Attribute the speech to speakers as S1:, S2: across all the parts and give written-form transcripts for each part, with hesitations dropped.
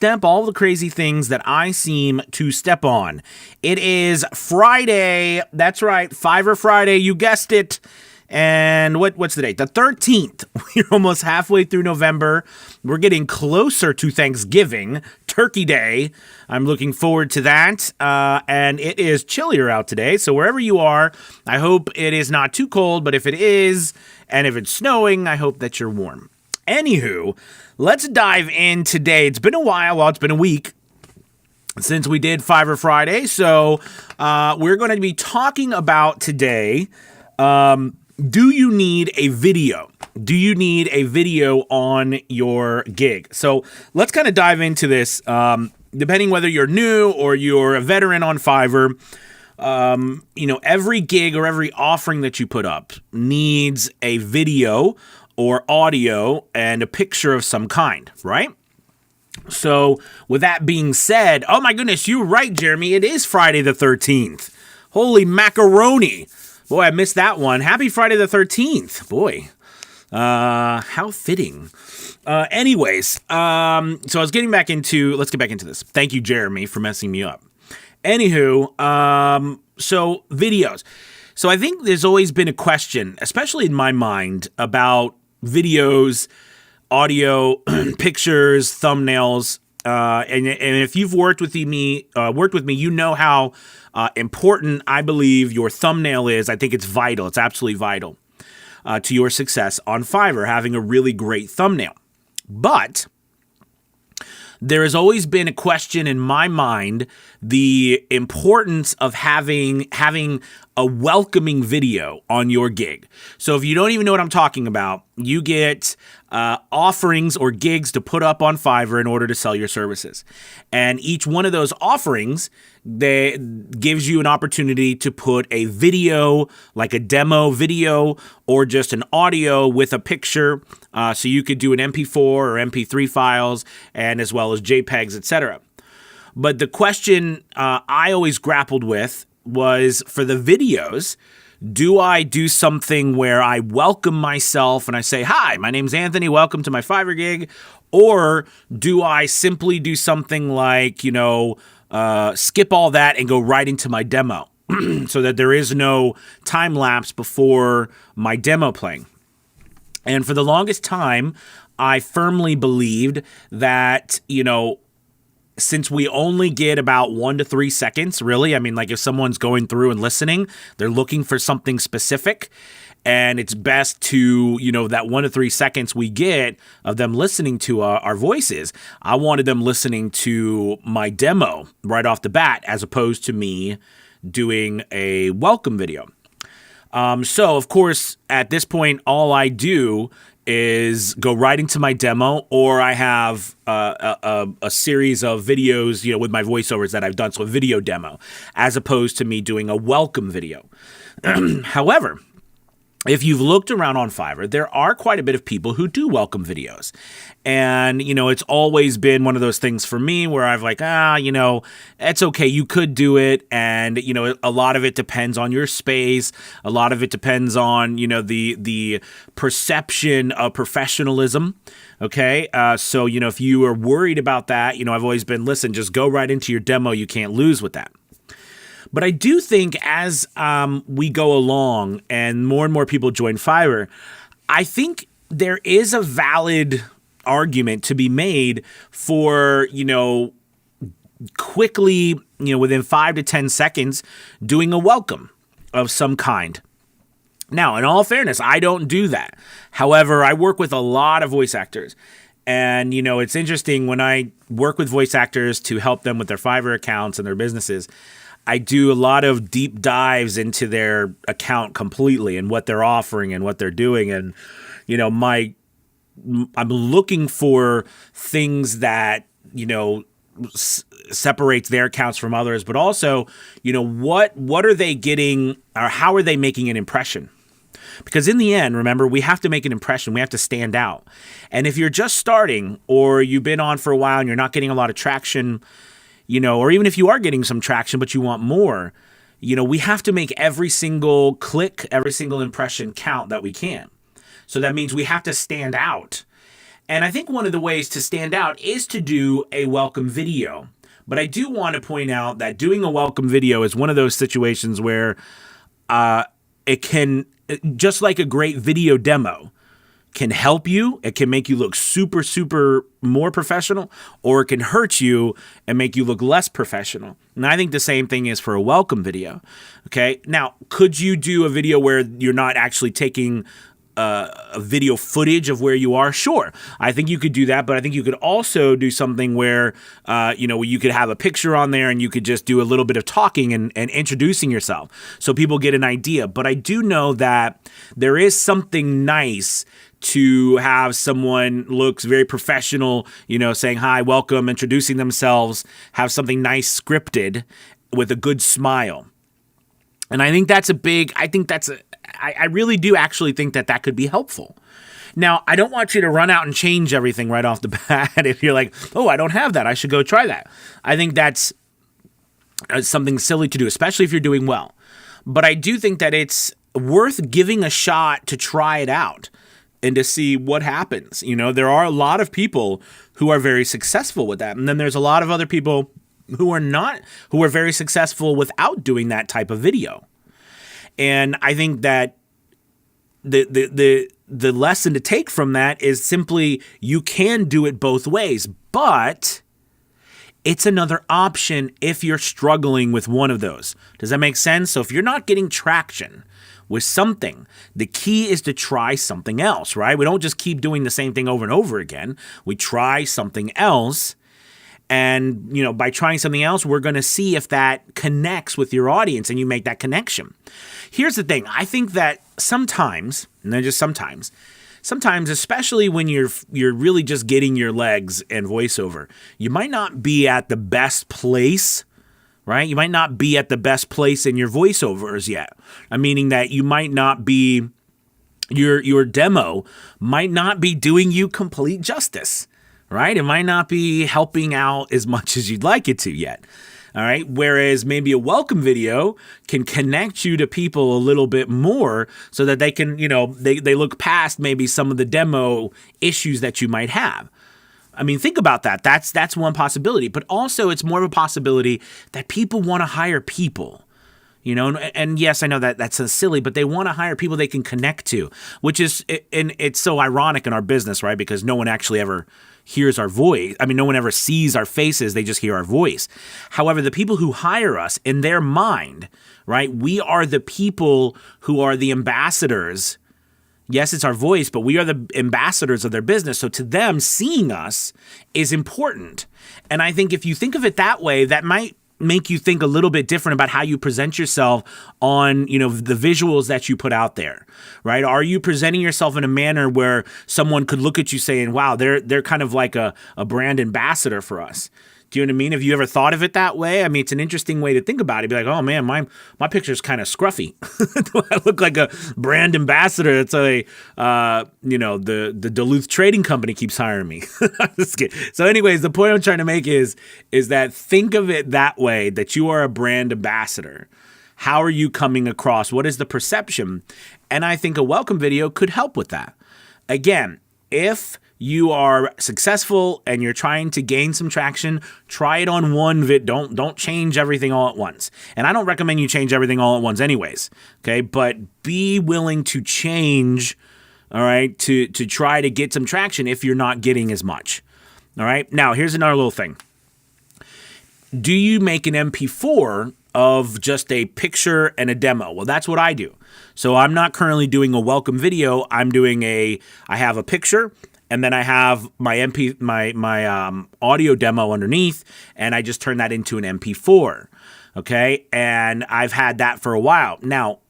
S1: step all the crazy things that I seem to step on. It is Friday. That's right, Fiverr Friday. You guessed it. And what's the date? The 13th. We're almost halfway through November. We're getting closer to Thanksgiving, Turkey Day. I'm looking forward to that. And it is chillier out today. So wherever you are, I hope it is not too cold. But if it is, and if it's snowing, I hope that you're warm. Anywho, let's dive in today. It's been a while. Well, it's been a week since we did Fiverr Friday. So we're going to be talking about today... do you need a video? Do you need a video on your gig? So let's kind of dive into this. Depending whether you're new or you're a veteran on Fiverr, every gig or every offering that you put up needs a video or audio and a picture of some kind, right? So with that being said, oh my goodness, you're right, Jeremy. It is Friday the 13th. Holy macaroni. Boy, I missed that one. Happy Friday the 13th. Boy, how fitting. Anyways, so I was let's get back into this. Thank you, Jeremy, for messing me up. Anywho, so videos. So I think there's always been a question, especially in my mind, about videos, audio, pictures, thumbnails. And if you've worked with me, you know how important I believe your thumbnail is. I think it's vital. It's absolutely vital to your success on Fiverr, having a really great thumbnail. But there has always been a question in my mind, the importance of having a welcoming video on your gig. So if you don't even know what I'm talking about, you get offerings or gigs to put up on Fiverr in order to sell your services. And each one of those offerings gives you an opportunity to put a video, like a demo video, or just an audio with a picture. So you could do an MP4 or MP3 files, and as well as JPEGs, etc. But the question I always grappled with was, for the videos, do I do something where I welcome myself and I say, hi, my name's Anthony, welcome to my Fiverr gig? Or do I simply do something like, skip all that and go right into my demo so that there is no time lapse before my demo playing? And for the longest time, I firmly believed that, since we only get about 1 to 3 seconds, really, I mean, like if someone's going through and listening, they're looking for something specific, and it's best to, that 1 to 3 seconds we get of them listening to our voices. I wanted them listening to my demo right off the bat, as opposed to me doing a welcome video. So, of course, at this point, all I do is go right into my demo, or I have a series of videos, with my voiceovers that I've done, so a video demo, as opposed to me doing a welcome video. However, if you've looked around on Fiverr, there are quite a bit of people who do welcome videos. And, it's always been one of those things for me where I've like, it's okay. You could do it. And, a lot of it depends on your space. A lot of it depends on, the perception of professionalism. Okay. So, if you are worried about that, I've always been, listen, just go right into your demo. You can't lose with that. But I do think as we go along and more people join Fiverr, I think there is a valid argument to be made for, quickly, within 5 to 10 seconds, doing a welcome of some kind. Now, in all fairness, I don't do that. However, I work with a lot of voice actors. And, it's interesting when I work with voice actors to help them with their Fiverr accounts and their businesses, I do a lot of deep dives into their account completely and what they're offering and what they're doing. And, I'm looking for things that, separates their accounts from others, but also, what are they getting, or how are they making an impression? Because in the end, remember, we have to make an impression. We have to stand out. And if you're just starting, or you've been on for a while and you're not getting a lot of traction, or even if you are getting some traction, but you want more, we have to make every single click, every single impression count that we can. So that means we have to stand out. And I think one of the ways to stand out is to do a welcome video. But I do want to point out that doing a welcome video is one of those situations where it can, just like a great video demo, can help you. It can make you look super, super more professional, or it can hurt you and make you look less professional. And I think the same thing is for a welcome video. Okay. Now, could you do a video where you're not actually taking a video footage of where you are? Sure. I think you could do that, but I think you could also do something where, you could have a picture on there and you could just do a little bit of talking and introducing yourself so people get an idea. But I do know that there is something nice to have someone looks very professional, saying hi, welcome, introducing themselves, have something nice scripted with a good smile. And I think I really do actually think that could be helpful. Now, I don't want you to run out and change everything right off the bat if you're like, oh, I don't have that, I should go try that. I think that's something silly to do, especially if you're doing well. But I do think that it's worth giving a shot to try it out and to see what happens. There are a lot of people who are very successful with that. And then there's a lot of other people who are very successful without doing that type of video. And I think that the lesson to take from that is simply you can do it both ways, but it's another option if you're struggling with one of those. Does that make sense? So if you're not getting traction with something, the key is to try something else, right? We don't just keep doing the same thing over and over again. We try something else. And, by trying something else, we're going to see if that connects with your audience and you make that connection. Here's the thing. I think that sometimes, and then just sometimes, especially when you're really just getting your legs in voiceover, you might not be at the best place, right? You might not be at the best place in your voiceovers yet. Meaning that you might not be, your demo might not be doing you complete justice. Right? It might not be helping out as much as you'd like it to yet. All right. Whereas maybe a welcome video can connect you to people a little bit more so that they can, they look past maybe some of the demo issues that you might have. Think about that. That's one possibility. But also it's more of a possibility that people want to hire people. And yes, I know that that's silly, but they want to hire people they can connect to, which is, and it's so ironic in our business, right? Because no one actually ever hears our voice. No one ever sees our faces. They just hear our voice. However, the people who hire us, in their mind, right? We are the people who are the ambassadors. Yes, it's our voice, but we are the ambassadors of their business. So to them, seeing us is important. And I think if you think of it that way, that might make you think a little bit different about how you present yourself on, the visuals that you put out there, right? Are you presenting yourself in a manner where someone could look at you saying, wow, they're kind of like a brand ambassador for us? Do you know what I mean? Have you ever thought of it that way? It's an interesting way to think about it. Be like, oh man, my picture's kind of scruffy. Do I look like a brand ambassador? It's the Duluth Trading Company keeps hiring me. Just kidding. So anyways, the point I'm trying to make is that think of it that way, that you are a brand ambassador. How are you coming across? What is the perception? And I think a welcome video could help with that. Again, if you are successful and you're trying to gain some traction, try it on one vid. Don't change everything all at once. And I don't recommend you change everything all at once anyways. Okay. But be willing to change, all right, to try to get some traction if you're not getting as much. All right. Now, here's another little thing. Do you make an MP4 of just a picture and a demo? Well, that's what I do. So I'm not currently doing a welcome video. I have a picture, and then I have my audio demo underneath, and I just turn that into an MP4. Okay. And I've had that for a while. Now,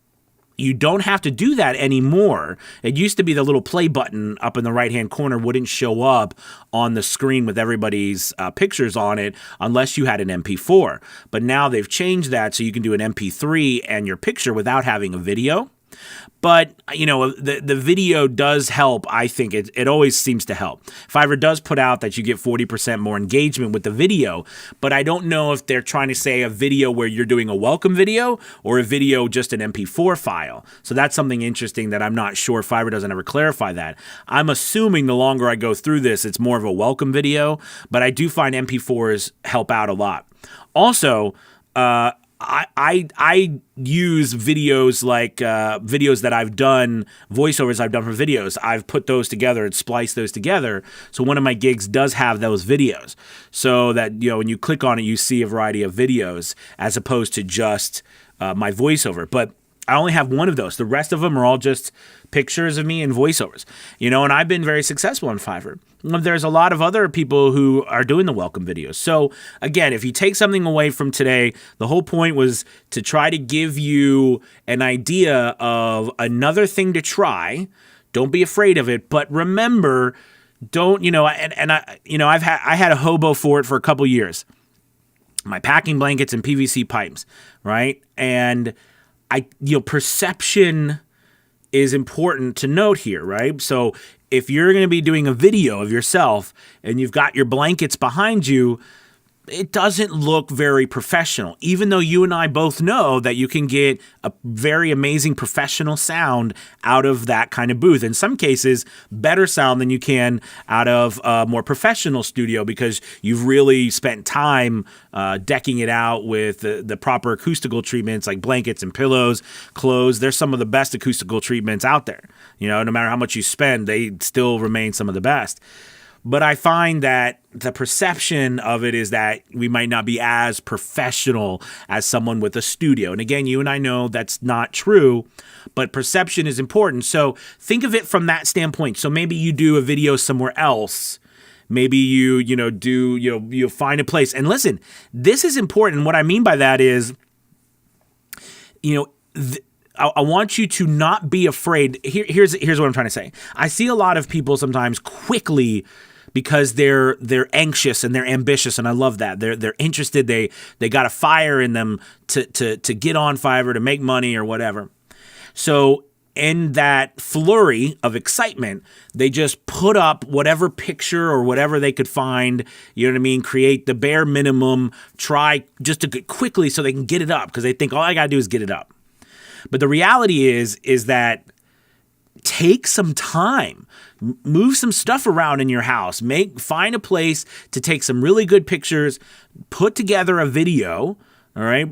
S1: you don't have to do that anymore. It used to be the little play button up in the right-hand corner wouldn't show up on the screen with everybody's pictures on it unless you had an MP4. But now they've changed that so you can do an MP3 and your picture without having a video. But, the video does help. I think it always seems to help. Fiverr does put out that you get 40% more engagement with the video, but I don't know if they're trying to say a video where you're doing a welcome video or a video just an MP4 file. So that's something interesting that I'm not sure. Fiverr doesn't ever clarify that. I'm assuming the longer I go through this, it's more of a welcome video, but I do find MP4s help out a lot. Also, I use videos like videos that I've done, voiceovers I've done for videos. I've put those together and spliced those together. So one of my gigs does have those videos, so that when you click on it, you see a variety of videos as opposed to just my voiceover. But I only have one of those. The rest of them are all just pictures of me and voiceovers, and I've been very successful on Fiverr. There's a lot of other people who are doing the welcome videos. So again, if you take something away from today, the whole point was to try to give you an idea of another thing to try. Don't be afraid of it, but remember, don't, I had a hobo for it for a couple years. My packing blankets and PVC pipes, right? And perception is important to note here, right? So if you're going to be doing a video of yourself and you've got your blankets behind you, it doesn't look very professional, even though you and I both know that you can get a very amazing professional sound out of that kind of booth. In some cases, better sound than you can out of a more professional studio because you've really spent time decking it out with the proper acoustical treatments like blankets and pillows, clothes. They're some of the best acoustical treatments out there. No matter how much you spend, they still remain some of the best. But I find that the perception of it is that we might not be as professional as someone with a studio. And again, you and I know that's not true, but perception is important. So think of it from that standpoint. So maybe you do a video somewhere else. Maybe you find a place. And listen, this is important. What I mean by that is, I want you to not be afraid. Here's what I'm trying to say. I see a lot of people sometimes quickly, because they're anxious and they're ambitious, and I love that. They're interested. They got a fire in them to get on Fiverr, to make money or whatever. So in that flurry of excitement, they just put up whatever picture or whatever they could find, create the bare minimum, try just to get quickly so they can get it up because they think all I got to do is get it up. But the reality is that take some time, move some stuff around in your house, find a place to take some really good pictures, put together a video. All right,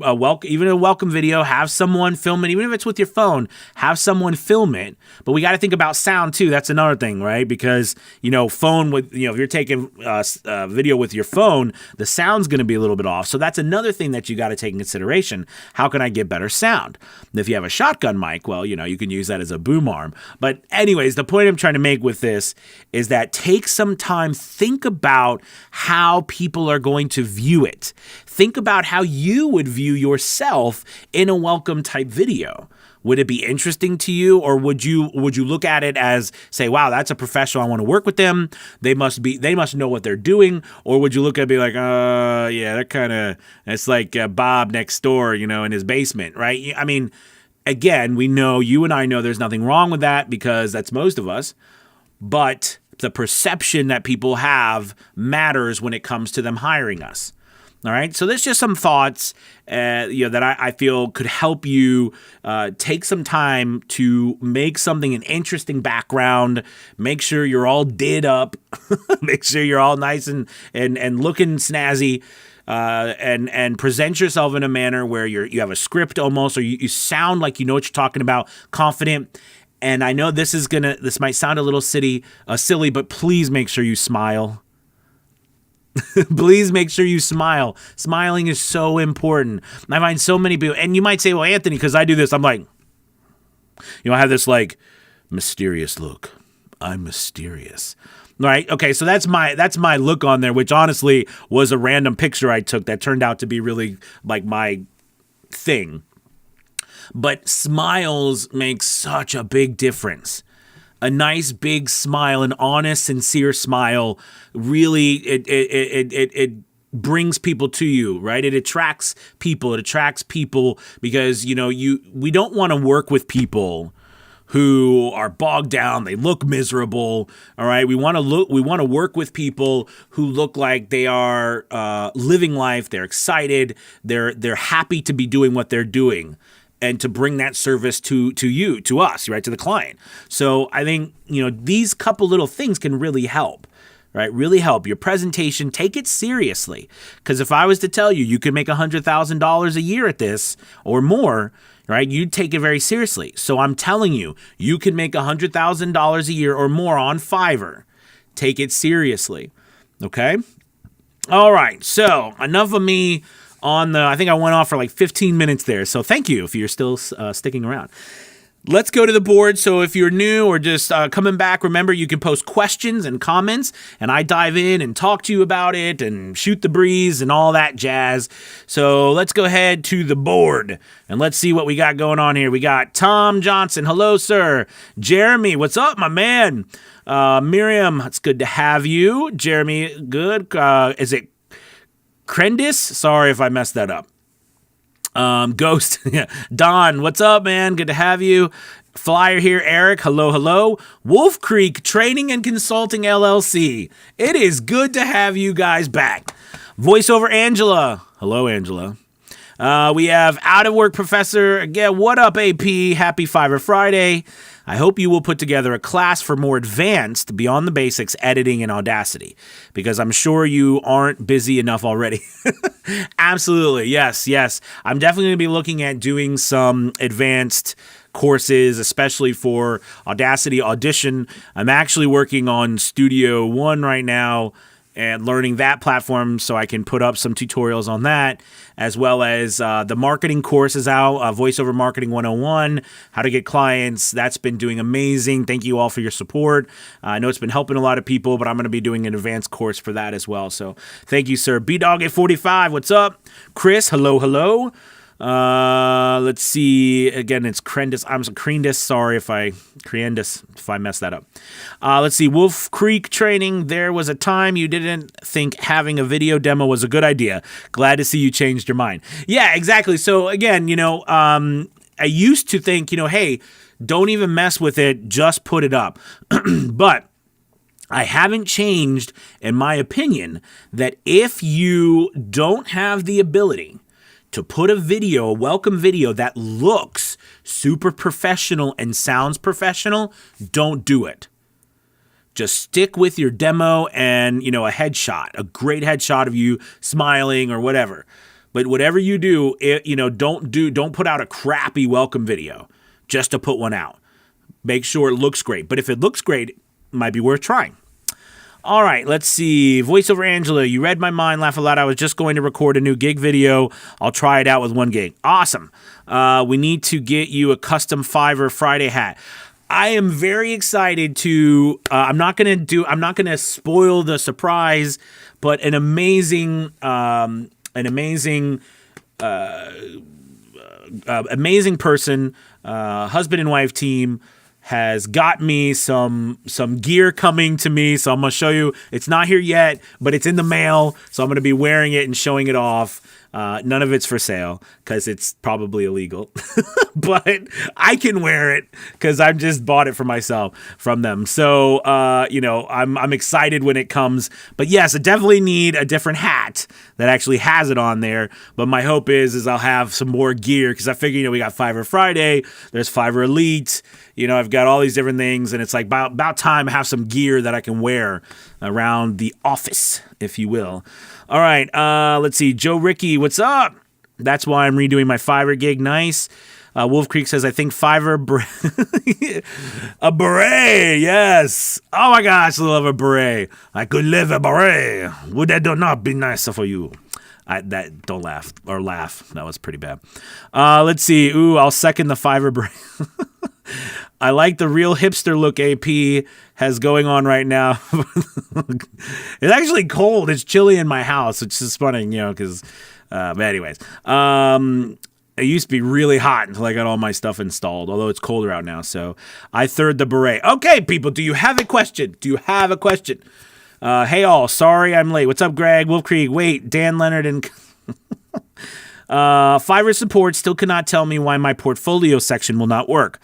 S1: even a welcome video, have someone film it, even if it's with your phone, have someone film it. But we got to think about sound too. That's another thing, right? Because, phone with, if you're taking a video with your phone, the sound's going to be a little bit off. So that's another thing that you got to take in consideration. How can I get better sound? And if you have a shotgun mic, well, you can use that as a boom arm. But anyways, the point I'm trying to make with this is that take some time, think about how people are going to view it. Think about how you would view yourself in a welcome type video. Would it be interesting to you, or would you look at it as, say, wow, that's a professional, I want to work with them, they must know what they're doing? Or would you look at it and be like, yeah, it's like Bob next door, in his basement, right? I mean, again, you and I know there's nothing wrong with that because that's most of us, but the perception that people have matters when it comes to them hiring us. All right, so there's just some thoughts, that I feel could help you take some time to make something an interesting background. Make sure you're all did up. Make sure you're all nice and looking snazzy, and present yourself in a manner where you have a script almost, or you sound like you know what you're talking about, confident. And I know this might sound a little silly, but please make sure you smile. Please make sure you smile. Smiling is so important. I find so many people, and you might say, well, Anthony, because I do this, I'm like, I have this like mysterious look. I'm mysterious. Right? Okay, so that's my look on there, which honestly was a random picture I took that turned out to be really like my thing. But smiles make such a big difference. A nice big smile, an honest, sincere smile, really it brings people to you, right? It attracts people. It attracts people because, we don't want to work with people who are bogged down. They look miserable. All right. We want to work with people who look like they are living life. They're excited. They're happy to be doing what they're doing and to bring that service to you, to us, right? To the client. So I think, these couple little things can really help. Right? Really help. Your presentation, take it seriously. Because if I was to tell you, you could make $100,000 a year at this or more, right? You'd take it very seriously. So I'm telling you, you can make $100,000 a year or more on Fiverr. Take it seriously. Okay? All right. So enough of me I think I went off for like 15 minutes there. So thank you if you're still sticking around. Let's go to the board. So if you're new or just coming back, remember you can post questions and comments, and I dive in and talk to you about it and shoot the breeze and all that jazz. So let's go ahead to the board and let's see what we got going on here. We got Tom Johnson. Hello, sir. Jeremy, what's up, my man? Miriam, it's good to have you. Jeremy, good. Is it Crendis? Sorry if I messed that up. Ghost, Don, what's up, man? Good to have you. Flyer here, Eric. Hello. Wolf Creek Training and Consulting LLC. It is good to have you guys back. Voiceover Angela. Hello, Angela. We have Out of Work Professor. Again, what up, AP? Happy Fiverr Friday. I hope you will put together a class for more advanced, beyond the basics, editing and Audacity, because I'm sure you aren't busy enough already. Absolutely. Yes. I'm definitely going to be looking at doing some advanced courses, especially for Audacity, Audition. I'm actually working on Studio One right now and learning that platform so I can put up some tutorials on that, as well as the marketing course is out, Voiceover Marketing 101, how to get clients. That's been doing amazing. Thank you all for your support. I know it's been helping a lot of people, but I'm going to be doing an advanced course for that as well. So thank you, sir. BDog845, what's up? Chris, hello. Let's see. Again, it's Crendis. I'm Crendis. Sorry if I messed that up. Let's see. Wolf Creek Training. There was a time you didn't think having a video demo was a good idea. Glad to see you changed your mind. Yeah, exactly. So again, I used to think, hey, don't even mess with it. Just put it up. But I haven't changed in my opinion that if you don't have the ability to put a welcome video that looks super professional and sounds professional, don't do it. Just stick with your demo and, a headshot, a great headshot of you smiling or whatever. But whatever you do, don't put out a crappy welcome video just to put one out. Make sure it looks great. But if it looks great, it might be worth trying. All right, let's see. Voiceover Angela, you read my mind, laugh a lot. I was just going to record a new gig video. I'll try it out with one gig. Awesome. We need to get you a custom Fiverr Friday hat. I am very excited to, I'm not going to spoil the surprise, but an amazing person, husband and wife team, has got me some gear coming to me. So I'm going to show you. It's not here yet, but it's in the mail. So I'm going to be wearing it and showing it off. None of it's for sale because it's probably illegal, but I can wear it because I've just bought it for myself from them. So, I'm excited when it comes, but yes, I definitely need a different hat that actually has it on there. But my hope is I'll have some more gear because I figure, we got Fiverr Friday, there's Fiverr Elite, I've got all these different things, and it's like about time I have some gear that I can wear around the office, if you will. All right, let's see. Joe Ricky, what's up? That's why I'm redoing my Fiverr gig. Nice. Wolf Creek says, I think Fiverr... a beret, yes. Oh my gosh, I love a beret. I could live a beret. Would that not be nicer for you? Don't laugh. Or laugh. That was pretty bad. Let's see. Ooh, I'll second the Fiverr beret. I like the real hipster look AP has going on right now. It's actually cold. It's chilly in my house, which is funny, because, but anyways, it used to be really hot until I got all my stuff installed, although it's colder out now. So I third the beret. Okay, people, do you have a question? Hey all, sorry I'm late. What's up, Greg? Wolf Creek. Wait, Dan Leonard and Fiverr support still cannot tell me why my portfolio section will not work.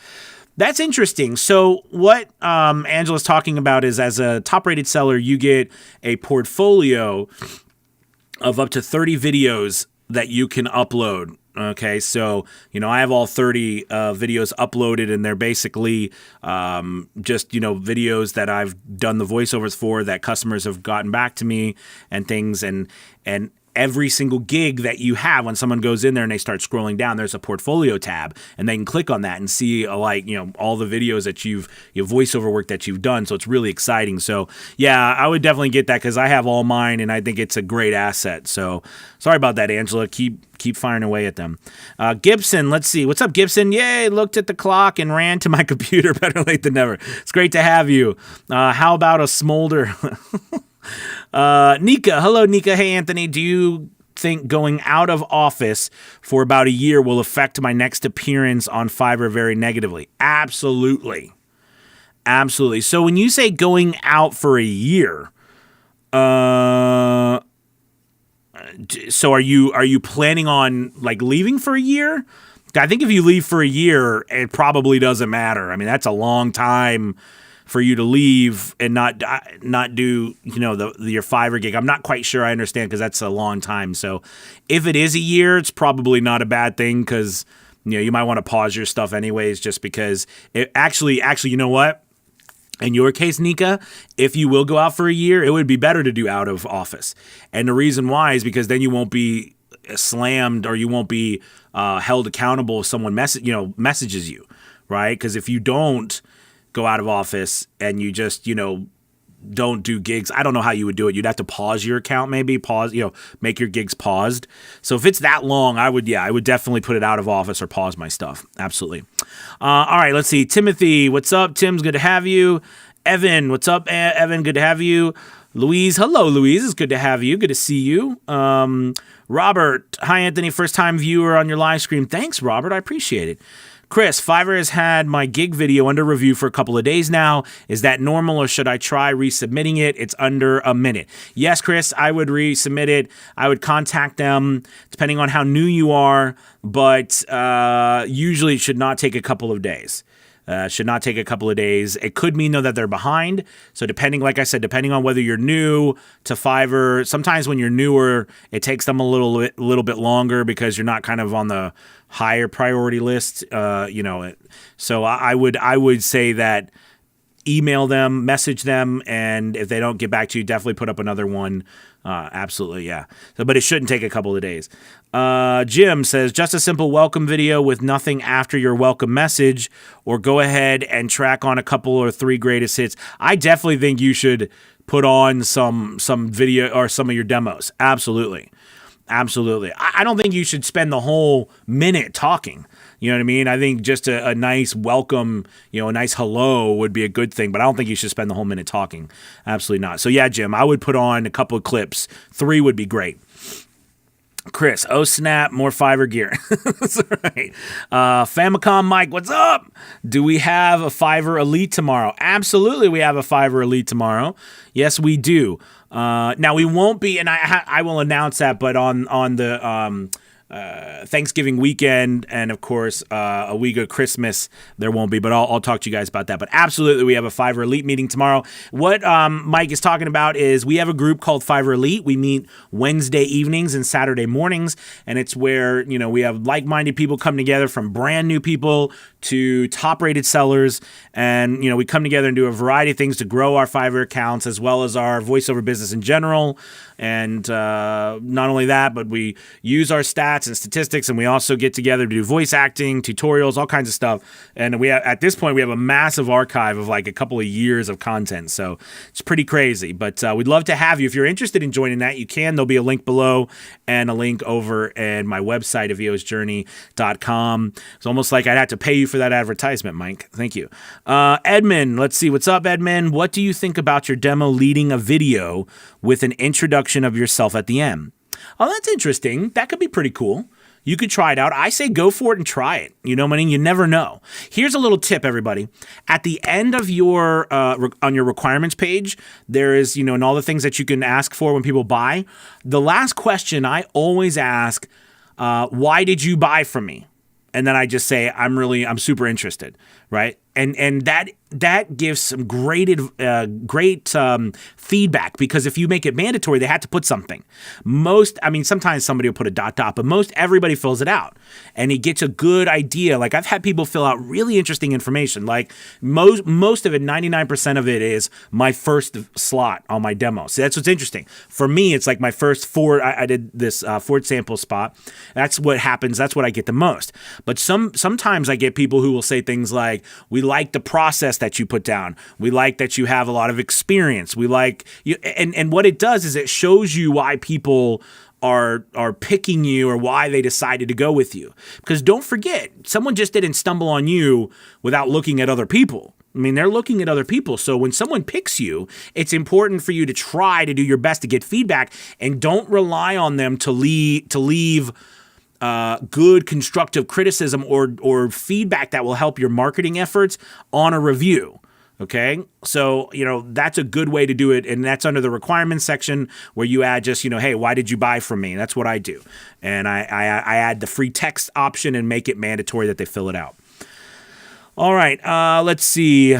S1: That's interesting. So what Angela's talking about is, as a top-rated seller, you get a portfolio of up to 30 videos that you can upload. Okay, so, I have all 30 videos uploaded, and they're basically just, videos that I've done the voiceovers for that customers have gotten back to me and things. And every single gig that you have, when someone goes in there and they start scrolling down, there's a portfolio tab, and they can click on that and see all the videos that your voiceover work that you've done. So it's really exciting. So yeah, I would definitely get that because I have all mine and I think it's a great asset. So sorry about that, Angela. Keep firing away at them. Gibson, let's see. What's up, Gibson? Yay, looked at the clock and ran to my computer. Better late than never. It's great to have you. How about a smolder? Nika. Hello, Nika. Hey, Anthony. Do you think going out of office for about a year will affect my next appearance on Fiverr very negatively? Absolutely. Absolutely. So when you say going out for a year, so are you planning on leaving for a year? I think if you leave for a year, it probably doesn't matter. I mean, that's a long time for you to leave and not do your Fiverr gig. I'm not quite sure I understand because that's a long time. So if it is a year, it's probably not a bad thing because you might want to pause your stuff anyways, just because it actually you know what? In your case, Nika, if you will go out for a year, it would be better to do out of office. And the reason why is because then you won't be slammed or you won't be held accountable if someone messages you, right? Because if you don't go out of office and you just, don't do gigs, I don't know how you would do it. You'd have to pause your account, maybe make your gigs paused. So if it's that long, I would definitely put it out of office or pause my stuff. Absolutely. All right, let's see. Timothy, what's up? Tim's good to have you. Evan, what's up? Evan, good to have you. Louise, hello, Louise. It's good to have you. Good to see you. Robert, hi, Anthony. First time viewer on your live stream. Thanks, Robert. I appreciate it. Chris, Fiverr has had my gig video under review for a couple of days now. Is that normal or should I try resubmitting it? It's under a minute. Yes, Chris, I would resubmit it. I would contact them depending on how new you are, but usually it should not take a couple of days. Should not take a couple of days. It could mean, though, that they're behind. So like I said, depending on whether you're new to Fiverr, sometimes when you're newer, it takes them a little bit longer because you're not kind of on the higher priority list. So I would say that email them, message them, and if they don't get back to you, definitely put up another one. Absolutely, yeah. But it shouldn't take a couple of days. Jim says, just a simple welcome video with nothing after your welcome message, or go ahead and track on a couple or 3 greatest hits. I definitely think you should put on some video or some of your demos. Absolutely. Absolutely. I don't think you should spend the whole minute talking. You know what I mean? I think just a nice welcome, a nice hello would be a good thing, but I don't think you should spend the whole minute talking. Absolutely not. So yeah, Jim, I would put on a couple of clips. 3 would be great. Chris, oh snap, more Fiverr gear. That's right. Famicom Mike, what's up? Do we have a Fiverr Elite tomorrow? Absolutely, we have a Fiverr Elite tomorrow. Yes, we do. Now we won't be, and I will announce that, but on the Thanksgiving weekend and of course a week of Christmas there won't be, but I'll talk to you guys about that. But absolutely, we have a Fiverr Elite meeting tomorrow. What Mike is talking about is we have a group called Fiverr Elite. We meet Wednesday evenings and Saturday mornings, and it's where we have like-minded people come together, from brand new people to top-rated sellers, and we come together and do a variety of things to grow our Fiverr accounts as well as our voiceover business in general. And not only that, but we use our stats and statistics, and we also get together to do voice acting, tutorials, all kinds of stuff. And at this point, we have a massive archive of like a couple of years of content. So it's pretty crazy. But we'd love to have you. If you're interested in joining that, you can. There'll be a link below and a link over at my website, avosjourney.com. It's almost like I'd have to pay you for that advertisement, Mike. Thank you. Edmund, let's see. What's up, Edmund? What do you think about your demo leading a video with an introduction of yourself at the end? Oh, that's interesting. That could be pretty cool. You could try it out. I say go for it and try it. You know what I mean? You never know. Here's a little tip, everybody. At the end of your on your requirements page, there is, and all the things that you can ask for when people buy. The last question I always ask, why did you buy from me? And then I just say, I'm super interested, right? And that gives some great feedback, because if you make it mandatory, they had to put something. Sometimes somebody will put a ... but most everybody fills it out, and it gets a good idea. Like, I've had people fill out really interesting information. Like most of it, 99% of it is my first slot on my demo. So that's what's interesting. For me, it's like my first Ford. I did this Ford sample spot. That's what happens. That's what I get the most. But sometimes I get people who will say things like, we like the process that you put down. We like that you have a lot of experience. We like you, and what it does is it shows you why people are picking you, or why they decided to go with you. Because don't forget, someone just didn't stumble on you without looking at other people. I mean, they're looking at other people. So when someone picks you, it's important for you to try to do your best to get feedback, and don't rely on them to leave good constructive criticism or feedback that will help your marketing efforts on a review. Okay, so that's a good way to do it, and that's under the requirements section, where you add just hey, why did you buy from me? That's what I do, and I add the free text option and make it mandatory that they fill it out. All right, let's see.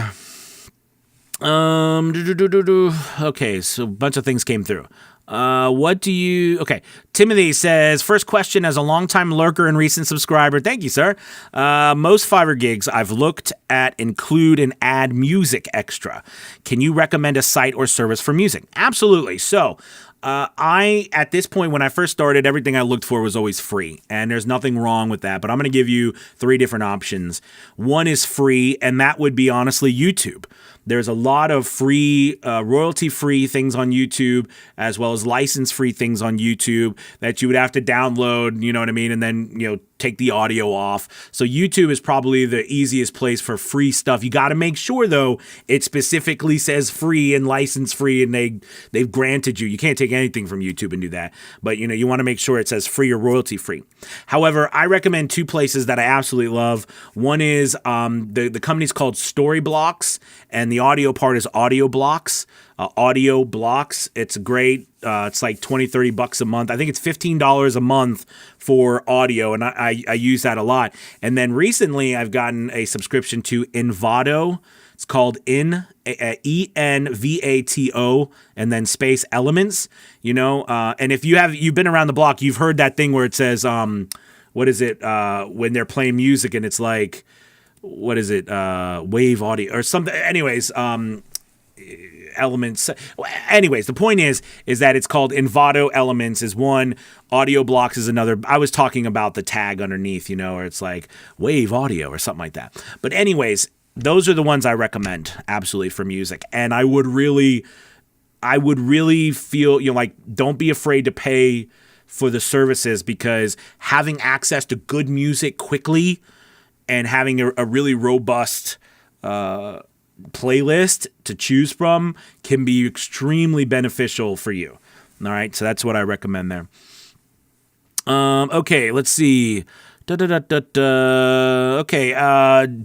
S1: Okay, so a bunch of things came through. Okay. Timothy says, first question, as a longtime lurker and recent subscriber. Thank you, sir. Most Fiverr gigs I've looked at include and add music extra. Can you recommend a site or service for music? Absolutely. So, at this point, when I first started, everything I looked for was always free, and there's nothing wrong with that, but I'm going to give you 3 different options. One is free, and that would be honestly YouTube. There's a lot of free, royalty-free things on YouTube, as well as license-free things on YouTube that you would have to download, you know what I mean, and then, take the audio off. So YouTube is probably the easiest place for free stuff. You got to make sure, though, it specifically says free and license-free, and they've granted you. You can't take anything from YouTube and do that. But, you want to make sure it says free or royalty-free. However, I recommend 2 places that I absolutely love. One is the company's called Storyblocks, and the audio part is Audio Blocks. Audio Blocks. It's great. It's like $20-$30 a month. I think it's $15 a month for audio, and I use that a lot. And then recently, I've gotten a subscription to Envato. It's called ENVATO and then space Elements. And if you've been around the block, you've heard that thing where it says, what is it? When they're playing music and it's like, what is it? Wave audio or something. Anyways, Elements. Anyways, the point is that it's called Envato. Elements is one, Audio Blocks is another. I was talking about the tag underneath, or it's like Wave Audio or something like that. But anyways, those are the ones I recommend absolutely for music. And I would really feel, don't be afraid to pay for the services, because having access to good music quickly and having a really robust playlist to choose from can be extremely beneficial for you. All right, so that's what I recommend there. Okay, let's see. Okay,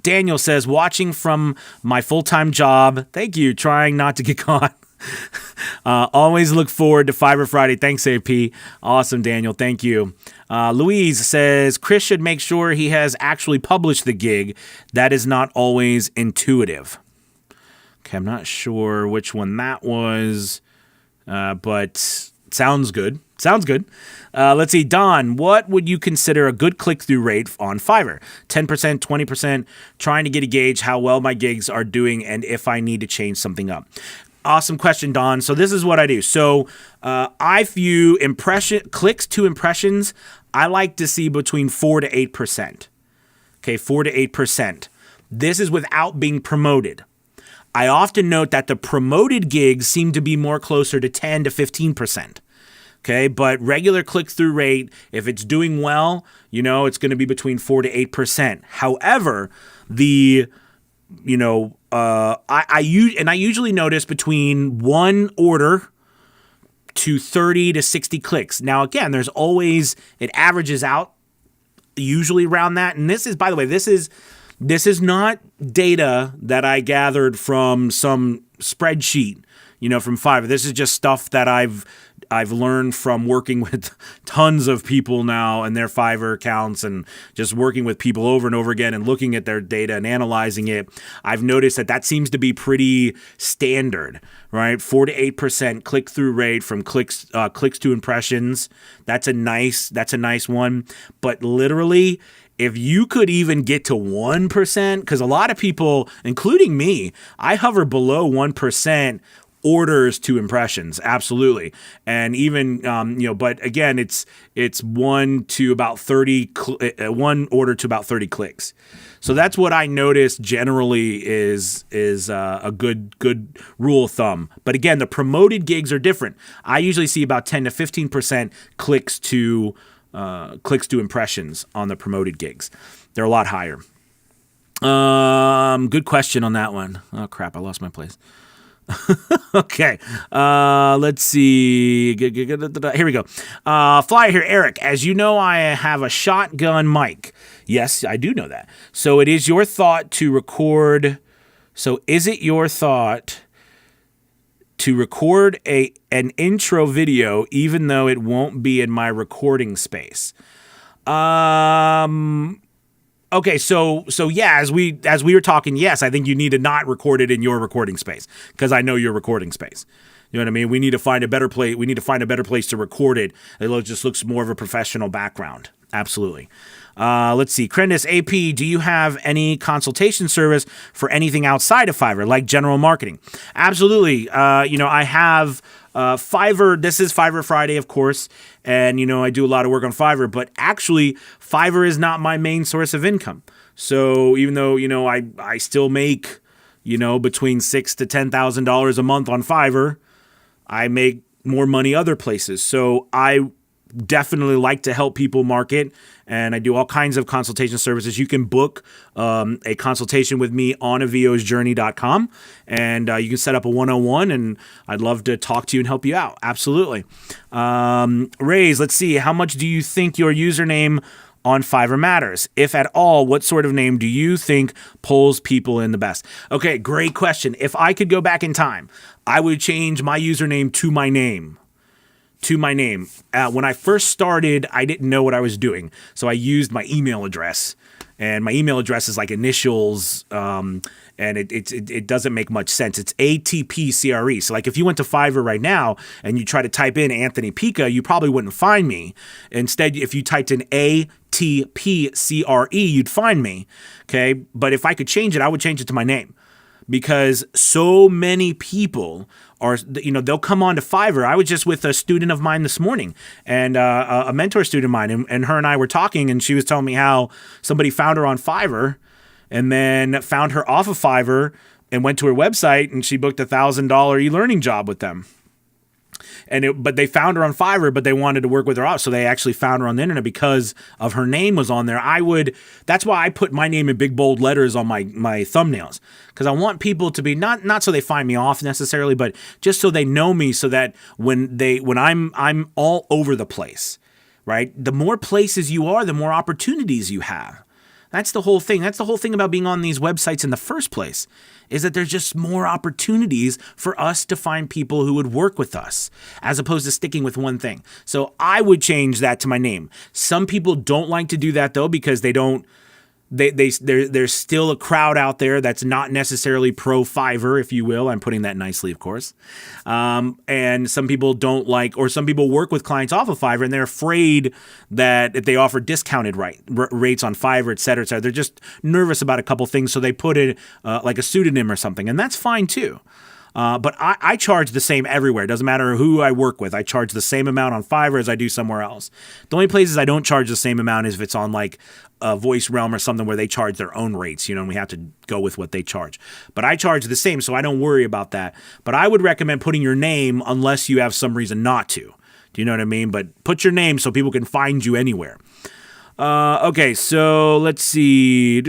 S1: Daniel says, watching from my full-time job. Thank you. Trying not to get caught. Always look forward to Fiverr Friday. Thanks, AP. Awesome, Daniel. Thank you. Louise says, Chris should make sure he has actually published the gig. That is not always intuitive. Okay, I'm not sure which one that was, but sounds good. Sounds good. Let's see. Don, what would you consider a good click-through rate on Fiverr? 10%, 20%, trying to get a gauge how well my gigs are doing and if I need to change something up. Awesome question, Don. So this is what I do. So I view clicks to impressions, I like to see between 4 to 8%. Okay, 4 to 8%. This is without being promoted. I often note that the promoted gigs seem to be more closer to 10 to 15%. Okay, but regular click-through rate, if it's doing well, it's going to be between 4 to 8%. However, I usually notice between 1 order to 30 to 60 clicks. Now, again, it averages out usually around that. And this is, by the way, this is not data that I gathered from some spreadsheet, from Fiverr. This is just stuff that I've learned from working with tons of people now and their Fiverr accounts, and just working with people over and over again and looking at their data and analyzing it. I've noticed that seems to be pretty standard, right? 4 to 8% click-through rate from clicks to impressions. That's a nice one. But literally, if you could even get to 1%, because a lot of people, including me, I hover below 1% orders to impressions, absolutely. And even but again, it's 1 to about 30 one order to about 30 clicks. So that's what I noticed generally is a good rule of thumb. But again, the promoted gigs are different. I usually see about 10 to 15% clicks to impressions on the promoted gigs. They're a lot higher. Good question on that one. Oh crap, I lost my place. Okay, let's see. Here we go. Flyer here, Eric. As you know, I have a shotgun mic. Yes, I do know that. So is it your thought to record an intro video, even though it won't be in my recording space? Okay, so yeah, as we were talking, yes, I think you need to not record it in your recording space, because I know your recording space. You know what I mean? We need to find a better place. We need to find a better place to record it. It just looks more of a professional background. Absolutely. Let's see. Crendus AP, do you have any consultation service for anything outside of Fiverr, like general marketing? Absolutely. I have Fiverr. This is Fiverr Friday, of course. And, I do a lot of work on Fiverr, but actually Fiverr is not my main source of income. So even though, I still make, between $6,000 to $10,000 a month on Fiverr, I make more money other places. So I definitely like to help people market, and I do all kinds of consultation services. You can book a consultation with me on aviosjourney.com, and you can set up a 101, and I'd love to talk to you and help you out. Absolutely. Raise, let's see. How much do you think your username on Fiverr matters? If at all, what sort of name do you think pulls people in the best? Okay, great question. If I could go back in time, I would change my username to my name. When I first started, I didn't know what I was doing. So I used my email address, and my email address is like initials, and it doesn't make much sense. It's ATPCRE. So like if you went to Fiverr right now and you try to type in Anthony Pica, you probably wouldn't find me. Instead, if you typed in ATPCRE, you'd find me. Okay. But if I could change it, I would change it to my name, because so many people are, they'll come on to Fiverr. I was just with a student of mine this morning, and a mentor student of mine, and her and I were talking, and she was telling me how somebody found her on Fiverr and then found her off of Fiverr and went to her website, and she booked a $1,000 e-learning job with them. But they found her on Fiverr, but they wanted to work with her out. So they actually found her on the internet because of her name was on there. That's why I put my name in big bold letters on my thumbnails, because I want people to be not so they find me off necessarily, but just so they know me, so that when I'm all over the place, right? The more places you are, the more opportunities you have. That's the whole thing. That's the whole thing about being on these websites in the first place, is that there's just more opportunities for us to find people who would work with us, as opposed to sticking with one thing. So I would change that to my name. Some people don't like to do that though, because there's still a crowd out there that's not necessarily pro Fiverr, if you will. I'm putting that nicely, of course. And some people don't like, or some people work with clients off of Fiverr, and they're afraid that if they offer discounted rates on Fiverr, et cetera, they're just nervous about a couple things. So they put it like a pseudonym or something, and that's fine too. But I charge the same everywhere. It doesn't matter who I work with. I charge the same amount on Fiverr as I do somewhere else. The only places I don't charge the same amount is if it's on like a Voice Realm or something where they charge their own rates, and we have to go with what they charge. But I charge the same, so I don't worry about that. But I would recommend putting your name unless you have some reason not to. Do you know what I mean? But put your name so people can find you anywhere. Okay, so let's see.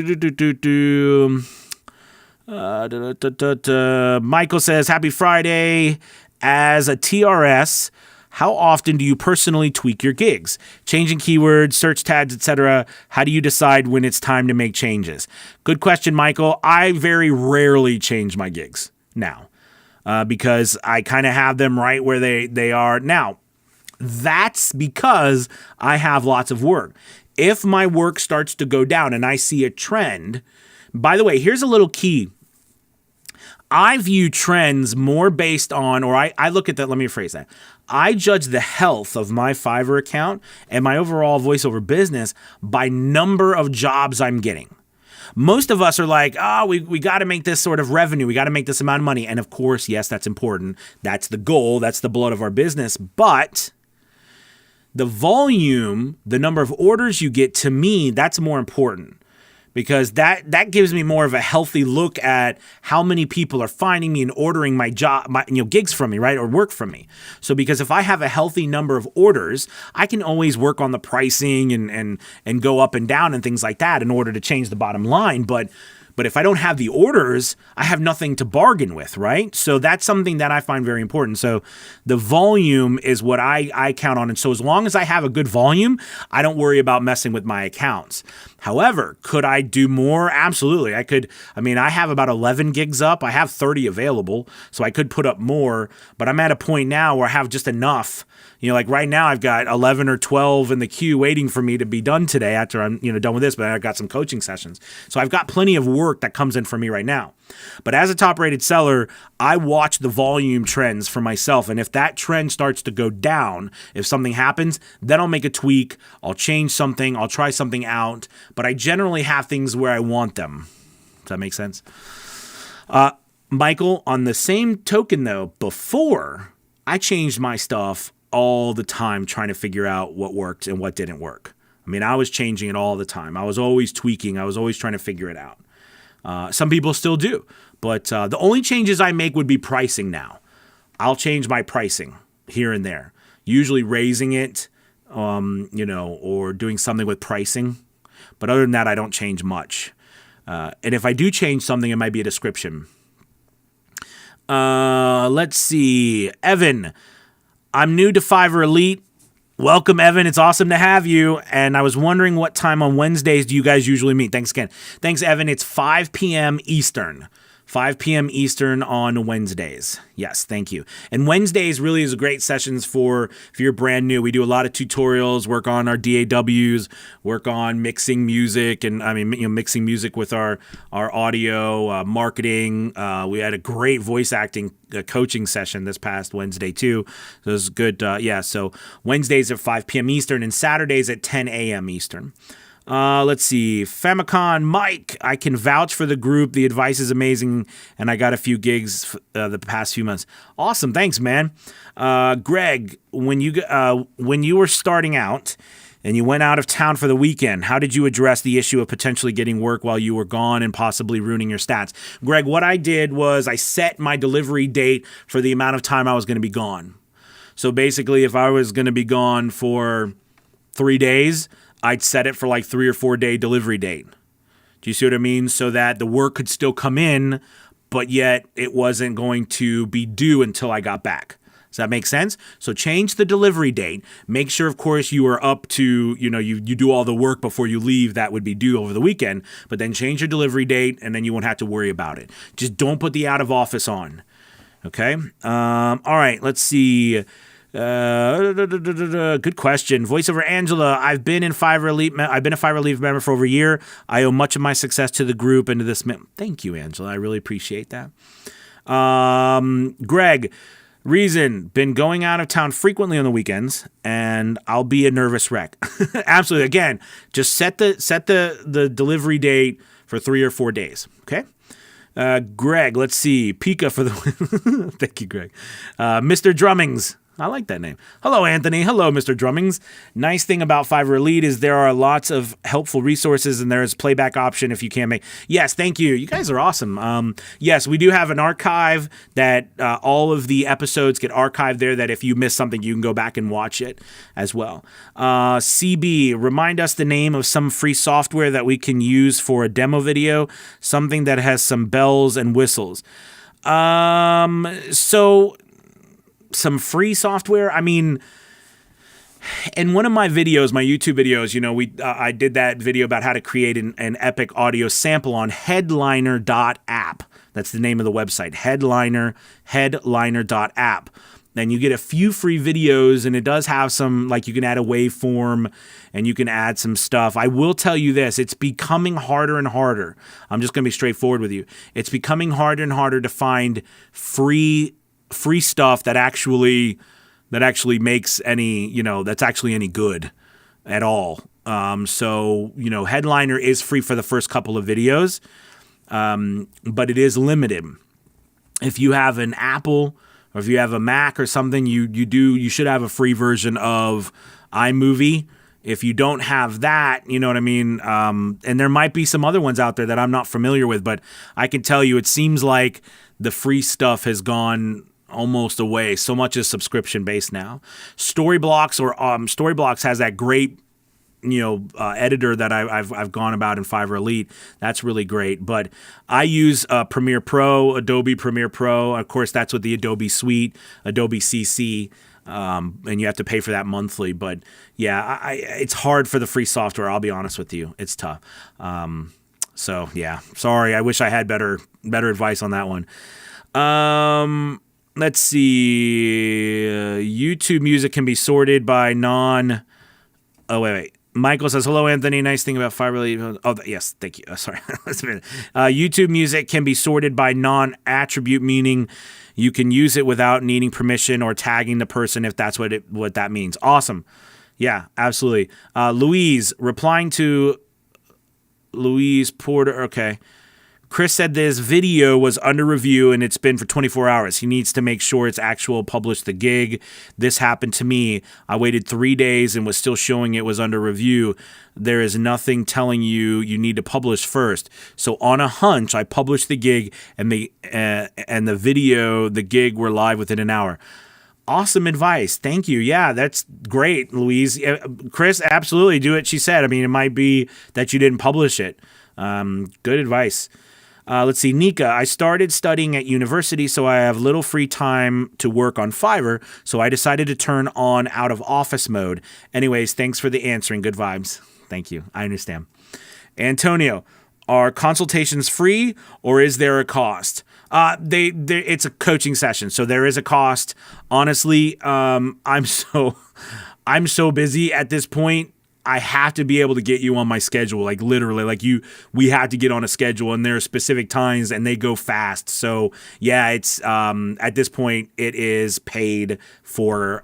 S1: Michael says, happy Friday. As a TRS, How often do you personally tweak your gigs? Changing keywords, search tags, etc. How do you decide when it's time to make changes? Good question, Michael. I very rarely change my gigs now because I kind of have them right where they are now. That's because I have lots of work. If my work starts to go down and I see a trend, by the way, here's a little key. I view trends more based on, or I look at that, let me rephrase that. I judge the health of my Fiverr account and my overall voiceover business by number of jobs I'm getting. Most of us are like, we got to make this sort of revenue. We got to make this amount of money. And of course, yes, that's important. That's the goal. That's the blood of our business. But the volume, the number of orders you get, to me, that's more important. Because that gives me more of a healthy look at how many people are finding me and ordering my gigs from me, right? Or work from me. So because if I have a healthy number of orders, I can always work on the pricing and go up and down and things like that in order to change the bottom line. But if I don't have the orders, I have nothing to bargain with, right? So that's something that I find very important. So the volume is what I count on. And so as long as I have a good volume, I don't worry about messing with my accounts. However, could I do more? Absolutely. I could. I mean, I have about 11 gigs up. I have 30 available, so I could put up more, but I'm at a point now where I have just enough. Like right now I've got 11 or 12 in the queue waiting for me to be done today after I'm, done with this, but I've got some coaching sessions. So I've got plenty of work that comes in for me right now. But as a top-rated seller, I watch the volume trends for myself. And if that trend starts to go down, if something happens, then I'll make a tweak. I'll change something. I'll try something out. But I generally have things where I want them. Does that make sense? Michael, on the same token, though, before I changed my stuff all the time trying to figure out what worked and what didn't work. I mean, I was changing it all the time. I was always tweaking. I was always trying to figure it out. Some people still do, but the only changes I make would be pricing now. I'll change my pricing here and there, usually raising it, or doing something with pricing. But other than that, I don't change much. And if I do change something, it might be a description. Let's see. Evan, I'm new to Fiverr Elite. Welcome, Evan. It's awesome to have you. And I was wondering what time on Wednesdays do you guys usually meet? Thanks again. Thanks, Evan. It's 5 p.m. Eastern. 5 p.m. Eastern on Wednesdays. Yes, thank you. And Wednesdays really is a great sessions for if you're brand new. We do a lot of tutorials, work on our DAWs, work on mixing music, and mixing music with our audio, marketing. We had a great voice acting coaching session this past Wednesday too. So it was good. So Wednesdays at 5 p.m. Eastern and Saturdays at 10 a.m. Eastern. Let's see. Famicon Mike, I can vouch for the group. The advice is amazing, and I got a few gigs the past few months. Awesome, thanks, man. Greg, when you were starting out and you went out of town for the weekend, how did you address the issue of potentially getting work while you were gone and possibly ruining your stats? Greg, what I did was I set my delivery date for the amount of time I was going to be gone. So basically, if I was going to be gone for 3 days, I'd set it for like 3 or 4 day delivery date. Do you see what I mean? So that the work could still come in, but yet it wasn't going to be due until I got back. Does that make sense? So change the delivery date. Make sure, of course, you are up to, you do all the work before you leave that would be due over the weekend, but then change your delivery date and then you won't have to worry about it. Just don't put the out of office on. Okay? All right, let's see. Good question. Voiceover Angela, I've been a Fiverr Elite member for over a year. I owe much of my success to the group and to this. Thank you, Angela. I really appreciate that. Greg, reason, been going out of town frequently on the weekends, and I'll be a nervous wreck. Absolutely. Again, just set the delivery date for 3 or 4 days. Okay. Greg, let's see. Pika for the. Thank you, Greg. Mr. Drummings. I like that name. Hello, Anthony. Hello, Mr. Drummings. Nice thing about Fiverr Elite is there are lots of helpful resources and there's playback option if you can't make. Yes, thank you. You guys are awesome. Yes, we do have an archive that all of the episodes get archived there that if you miss something, you can go back and watch it as well. CB, remind us the name of some free software that we can use for a demo video, something that has some bells and whistles. So some free software. I mean, in one of my videos, my YouTube videos, I did that video about how to create an epic audio sample on headliner.app. That's the name of the website, headliner.app. Then you get a few free videos, and it does have some, like, you can add a waveform and you can add some stuff. I will tell you this, it's becoming harder and harder. I'm just going to be straightforward with you. It's becoming harder and harder to find free stuff that actually makes any, that's actually any good at all. So, Headliner is free for the first couple of videos, but it is limited. If you have an Apple or if you have a Mac or something, you should have a free version of iMovie. If you don't have that, you know what I mean? And there might be some other ones out there that I'm not familiar with, but I can tell you it seems like the free stuff has gone almost away. So much is subscription based now. Storyblocks has that great editor that I've gone about in Fiverr Elite. That's really great. But I use Premiere Pro, Adobe Premiere Pro. Of course, that's with the Adobe Suite, Adobe CC, and you have to pay for that monthly. But yeah, it's hard for the free software. I'll be honest with you, it's tough. So yeah, sorry. I wish I had better advice on that one. Let's see. YouTube music can be sorted by non. Oh wait. Michael says, hello, Anthony. Nice thing about Fiverr. Oh, yes. Thank you. Sorry. YouTube music can be sorted by non-attribute, meaning you can use it without needing permission or tagging the person if that's what that means. Awesome. Yeah, absolutely. Louise, replying to Louise Porter. Okay. Chris said this video was under review and it's been for 24 hours. He needs to make sure it's actual published the gig. This happened to me. I waited 3 days and was still showing it was under review. There is nothing telling you need to publish first. So on a hunch, I published the gig and the video, the gig were live within an hour. Awesome advice. Thank you. Yeah, that's great, Louise. Chris, absolutely do what she said. I mean, it might be that you didn't publish it. Good advice. Let's see, Nika, I started studying at university, so I have little free time to work on Fiverr, so I decided to turn on out of office mode. Anyways, thanks for the answering. Good vibes. Thank you. I understand. Antonio, are consultations free or is there a cost? It's a coaching session, so there is a cost. Honestly, I'm so busy at this point. I have to be able to get you on my schedule, like literally, we have to get on a schedule and there are specific times and they go fast. So yeah, it's, at this point it is paid for,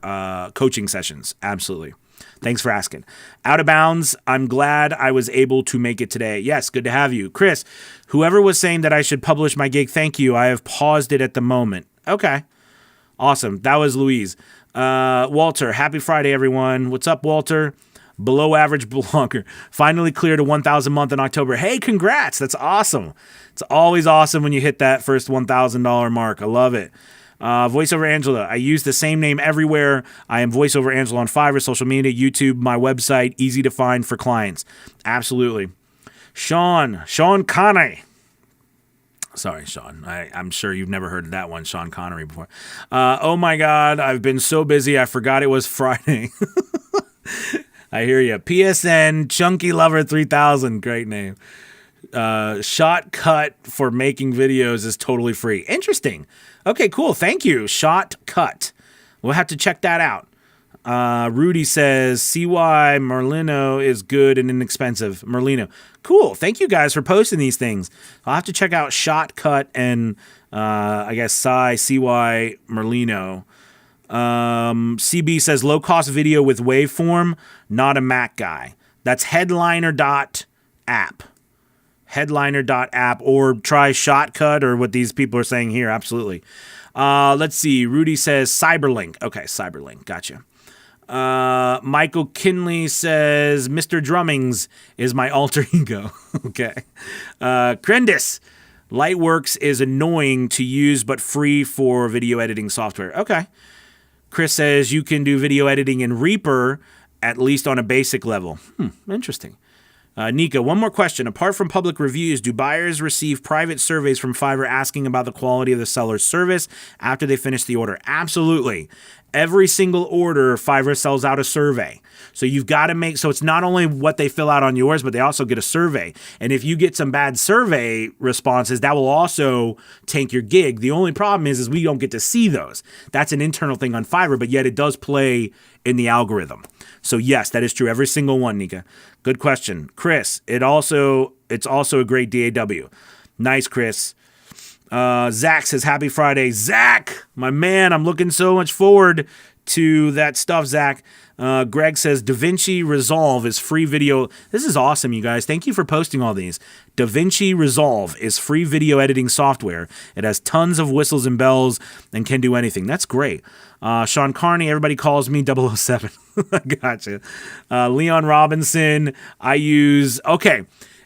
S1: coaching sessions. Absolutely. Thanks for asking. Out of bounds. I'm glad I was able to make it today. Yes. Good to have you. Chris, whoever was saying that I should publish my gig, thank you. I have paused it at the moment. Okay. Awesome. That was Louise. Walter, happy Friday, everyone. What's up, Walter? Below average blogger. Finally cleared a 1,000 month in October. Hey, congrats. That's awesome. It's always awesome when you hit that first $1,000 mark. I love it. VoiceOver Angela. I use the same name everywhere. I am VoiceOver Angela on Fiverr, social media, YouTube, my website. Easy to find for clients. Absolutely. Sean Connery. Sorry, Sean. I'm sure you've never heard of that one, Sean Connery, before. Oh my God. I've been so busy. I forgot it was Friday. I hear you. PSN Chunky Lover 3000. Great name. Shotcut for making videos is totally free. Interesting. Okay, cool. Thank you. Shotcut. We'll have to check that out. Rudy says, CY Merlino is good and inexpensive. Merlino. Cool. Thank you guys for posting these things. I'll have to check out Shotcut and I guess CY Merlino. CB says low cost video with waveform, not a Mac guy. That's headliner.app. Headliner.app or try Shotcut or what these people are saying here. Absolutely. Let's see. Rudy says Cyberlink. Okay, Cyberlink. Gotcha. Michael Kinley says Mr. Drummings is my alter ego. Okay. Crendis. Lightworks is annoying to use but free for video editing software. Okay. Chris says you can do video editing in Reaper, at least on a basic level. Interesting. Nika, one more question. Apart from public reviews, do buyers receive private surveys from Fiverr asking about the quality of the seller's service after they finish the order? Absolutely. Every single order, Fiverr sells out a survey. So you've got to make, so it's not only what they fill out on yours, but they also get a survey. And if you get some bad survey responses, that will also tank your gig. The only problem is we don't get to see those. That's an internal thing on Fiverr, but yet it does play in the algorithm. So yes, that is true. Every single one, Nika. Good question. Chris, it's also a great DAW. Nice, Chris. Zach says, happy Friday. Zach, my man, I'm looking so much forward to that stuff, Zach. Greg says, DaVinci Resolve is free video. This is awesome, you guys. Thank you for posting all these. DaVinci Resolve is free video editing software. It has tons of whistles and bells and can do anything. That's great. Sean Carney, everybody calls me 007. Gotcha. Leon Robinson, I use... Okay.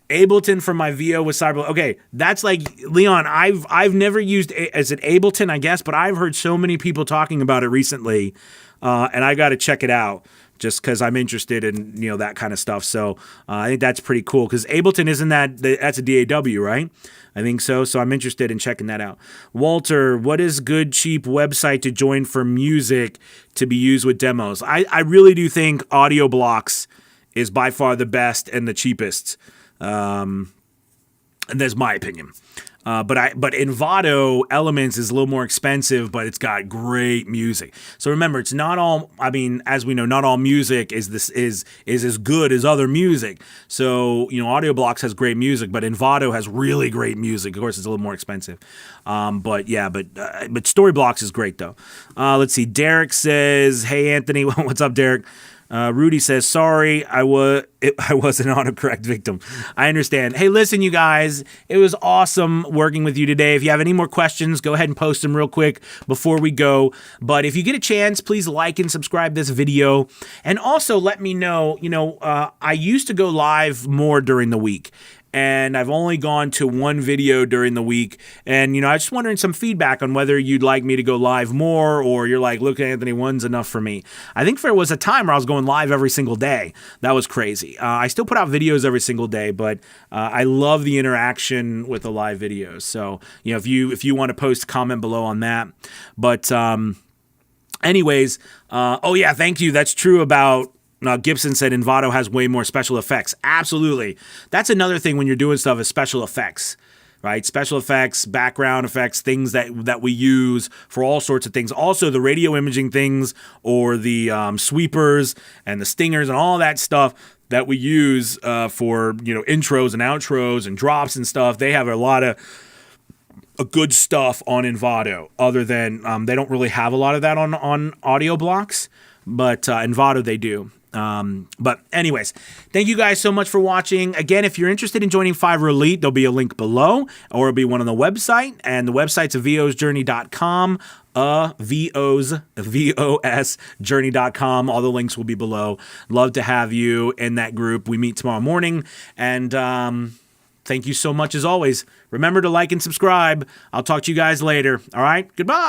S1: Ableton for my VO with Cyber. Okay, that's like, Leon, I've never used, is it Ableton, I guess, but I've heard so many people talking about it recently, and I got to check it out just because I'm interested in, that kind of stuff. So I think that's pretty cool because Ableton that's a DAW, right? I think so. So I'm interested in checking that out. Walter, what is good, cheap website to join for music to be used with demos? I really do think Audio Blocks is by far the best and the cheapest. And that's my opinion. But Envato Elements is a little more expensive, but it's got great music. So remember, it's not all, as we know, not all music is as good as other music. So, Audio Blocks has great music, but Envato has really great music. Of course, it's a little more expensive. But Storyblocks is great though. Let's see. Derek says, hey, Anthony, what's up, Derek? Rudy says, sorry, I was an autocorrect victim. I understand. Hey, listen, you guys, it was awesome working with you today. If you have any more questions, go ahead and post them real quick before we go. But if you get a chance, please like and subscribe this video. And also let me know, I used to go live more during the week. And I've only gone to one video during the week. And, I was just wondering some feedback on whether you'd like me to go live more or you're like, look, Anthony, one's enough for me. I think there was a time where I was going live every single day. That was crazy. I still put out videos every single day, but I love the interaction with the live videos. So, if you want to post a comment below on that. But anyways, thank you. That's true about... Gibson said Envato has way more special effects. Absolutely. That's another thing when you're doing stuff is special effects, right? Special effects, background effects, things that we use for all sorts of things. Also, the radio imaging things or the sweepers and the stingers and all that stuff that we use for, intros and outros and drops and stuff. They have a lot of good stuff on Envato other than they don't really have a lot of that on Audio Blocks, but Envato they do. But anyways, thank you guys so much for watching. Again, if you're interested in joining Fiverr Elite, there'll be a link below, or it'll be one on the website, and the website's vosjourney.com, vosjourney.com. All the links will be below. Love to have you in that group. We meet tomorrow morning, and thank you so much as always. Remember to like and subscribe. I'll talk to you guys later. All right, goodbye.